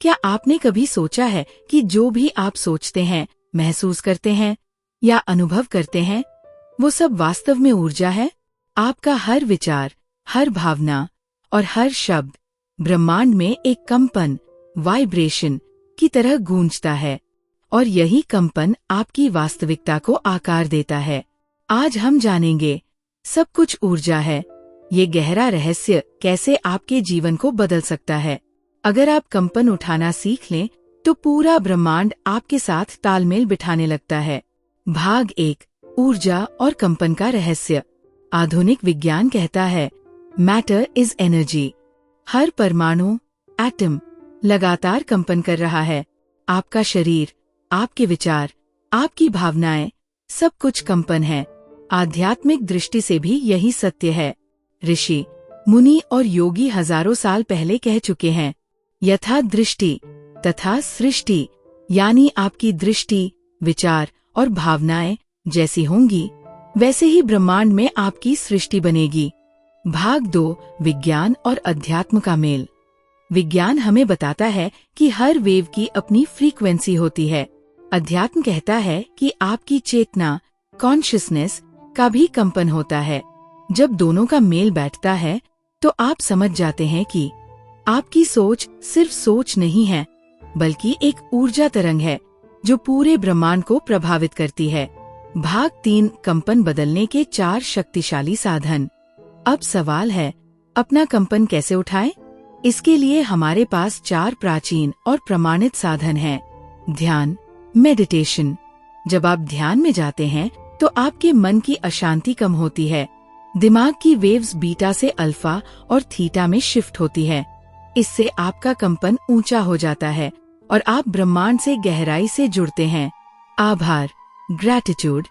क्या आपने कभी सोचा है कि जो भी आप सोचते हैं, महसूस करते हैं या अनुभव करते हैं, वो सब वास्तव में ऊर्जा है? आपका हर विचार, हर भावना और हर शब्द ब्रह्मांड में एक कंपन, वाइब्रेशन की तरह गूंजता है और यही कंपन आपकी वास्तविकता को आकार देता है। आज हम जानेंगे, सब कुछ ऊर्जा है, ये गहरा रहस्य कैसे आपके जीवन को बदल सकता है। अगर आप कंपन उठाना सीख लें तो पूरा ब्रह्मांड आपके साथ तालमेल बिठाने लगता है। भाग 1, ऊर्जा और कंपन का रहस्य। आधुनिक विज्ञान कहता है, मैटर इज एनर्जी। हर परमाणु, एटम लगातार कंपन कर रहा है। आपका शरीर, आपके विचार, आपकी भावनाएं, सब कुछ कंपन है। आध्यात्मिक दृष्टि से भी यही सत्य है। ऋषि, मुनि और योगी हजारों साल पहले कह चुके हैं, यथा दृष्टि तथा सृष्टि, यानी आपकी दृष्टि, विचार और भावनाएं जैसी होंगी, वैसे ही ब्रह्मांड में आपकी सृष्टि बनेगी। भाग 2, विज्ञान और अध्यात्म का मेल। विज्ञान हमें बताता है कि हर वेव की अपनी फ्रीक्वेंसी होती है। अध्यात्म कहता है कि आपकी चेतना, कॉन्शियसनेस का भी कंपन होता है। जब दोनों का मेल बैठता है तो आप समझ जाते हैं कि आपकी सोच सिर्फ सोच नहीं है, बल्कि एक ऊर्जा तरंग है जो पूरे ब्रह्मांड को प्रभावित करती है। भाग 3, कंपन बदलने के 4 शक्तिशाली साधन। अब सवाल है, अपना कंपन कैसे उठाएं? इसके लिए हमारे पास 4 प्राचीन और प्रमाणित साधन हैं। ध्यान, मेडिटेशन। जब आप ध्यान में जाते हैं तो आपके मन की अशांति कम होती है। दिमाग की वेव्स बीटा से अल्फा और थीटा में शिफ्ट होती है। इससे आपका कंपन ऊंचा हो जाता है और आप ब्रह्मांड से गहराई से जुड़ते हैं। आभार, ग्रैटिट्यूड।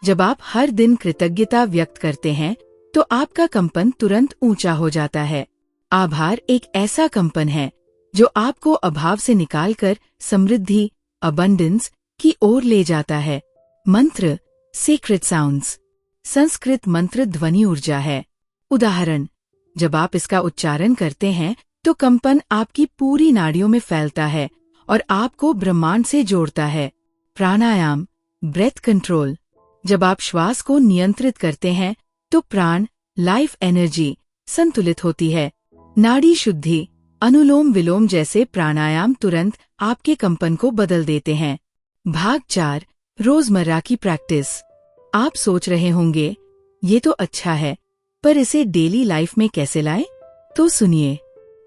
जब आप हर दिन कृतज्ञता व्यक्त करते हैं तो आपका कंपन तुरंत ऊंचा हो जाता है। आभार एक ऐसा कंपन है जो आपको अभाव से निकालकर समृद्धि, अबंडेंस की ओर ले जाता है। मंत्र, सीक्रेट साउंड्स। संस्कृत मंत्र ध्वनि ऊर्जा है। उदाहरण, जब आप इसका उच्चारण करते हैं तो कंपन आपकी पूरी नाड़ियों में फैलता है और आपको ब्रह्मांड से जोड़ता है। प्राणायाम, ब्रेथ कंट्रोल। जब आप श्वास को नियंत्रित करते हैं तो प्राण, लाइफ एनर्जी संतुलित होती है। नाड़ी शुद्धि, अनुलोम विलोम जैसे प्राणायाम तुरंत आपके कंपन को बदल देते हैं। भाग 4, रोजमर्रा की प्रैक्टिस। आप सोच रहे होंगे, ये तो अच्छा है, पर इसे डेली लाइफ में कैसे लाएं? तो सुनिए।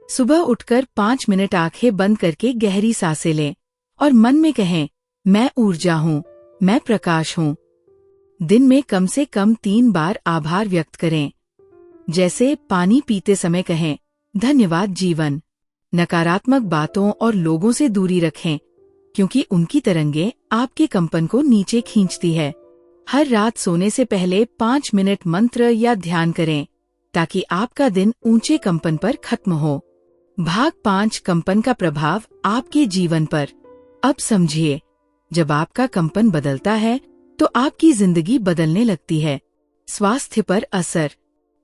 सुबह उठकर 5 मिनट आंखें बंद करके गहरी सांसें लें और मन में कहें, मैं ऊर्जा हूँ, मैं प्रकाश हूँ। दिन में कम से कम 3 बार आभार व्यक्त करें। जैसे पानी पीते समय कहें, धन्यवाद जीवन। नकारात्मक बातों और लोगों से दूरी रखें, क्योंकि उनकी तरंगें आपके कंपन को नीचे खींचती है। हर रात सोने से पहले 5 मिनट मंत्र या ध्यान करें, ताकि आपका दिन ऊंचे कंपन पर खत्म हो। भाग 5, कंपन का प्रभाव आपके जीवन पर। अब समझिए, जब आपका कंपन बदलता है तो आपकी जिंदगी बदलने लगती है। स्वास्थ्य पर असर।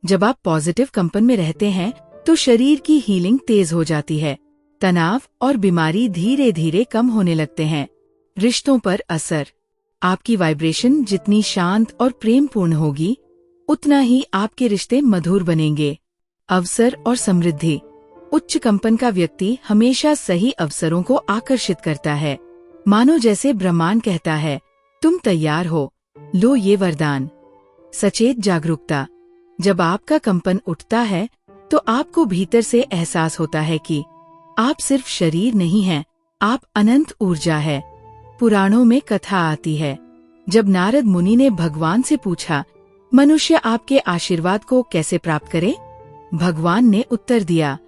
जब आप पॉजिटिव कंपन में रहते हैं तो शरीर की हीलिंग तेज हो जाती है। तनाव और बीमारी धीरे धीरे कम होने लगते हैं। रिश्तों पर असर। आपकी वाइब्रेशन जितनी शांत और प्रेमपूर्ण होगी, उतना ही आपके रिश्ते मधुर बनेंगे। अवसर और समृद्धि। उच्च कंपन का व्यक्ति हमेशा सही अवसरों को आकर्षित करता है। मानो जैसे ब्रह्मांड कहता है, तुम तैयार हो, लो ये वरदान। सचेत जागरूकता। जब आपका कंपन उठता है तो आपको भीतर से एहसास होता है कि आप सिर्फ शरीर नहीं हैं, आप अनंत ऊर्जा है। पुराणों में कथा आती है, जब नारद मुनि ने भगवान से पूछा, मनुष्य आपके आशीर्वाद को कैसे प्राप्त करे? भगवान ने उत्तर दिया,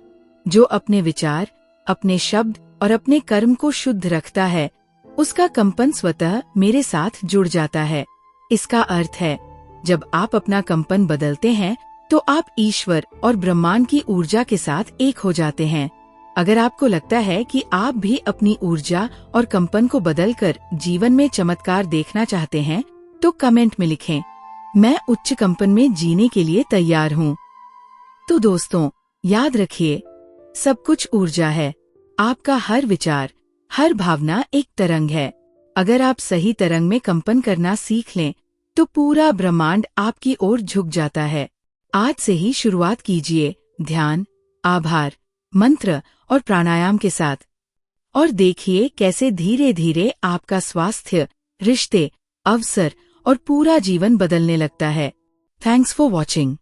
जो अपने विचार, अपने शब्द और अपने कर्म को शुद्ध रखता है, उसका कंपन स्वतः मेरे साथ जुड़ जाता है। इसका अर्थ है, जब आप अपना कंपन बदलते हैं तो आप ईश्वर और ब्रह्मांड की ऊर्जा के साथ एक हो जाते हैं। अगर आपको लगता है कि आप भी अपनी ऊर्जा और कंपन को बदलकर जीवन में चमत्कार देखना चाहते हैं, तो कमेंट में लिखें, मैं उच्च कंपन में जीने के लिए तैयार हूँ। तो दोस्तों, याद रखिए, सब कुछ ऊर्जा है। आपका हर विचार, हर भावना एक तरंग है। अगर आप सही तरंग में कंपन करना सीख लें, तो पूरा ब्रह्मांड आपकी ओर झुक जाता है। आज से ही शुरुआत कीजिए ध्यान, आभार, मंत्र और प्राणायाम के साथ, और देखिए कैसे धीरे धीरे आपका स्वास्थ्य, रिश्ते, अवसर और पूरा जीवन बदलने लगता है। Thanks for watching.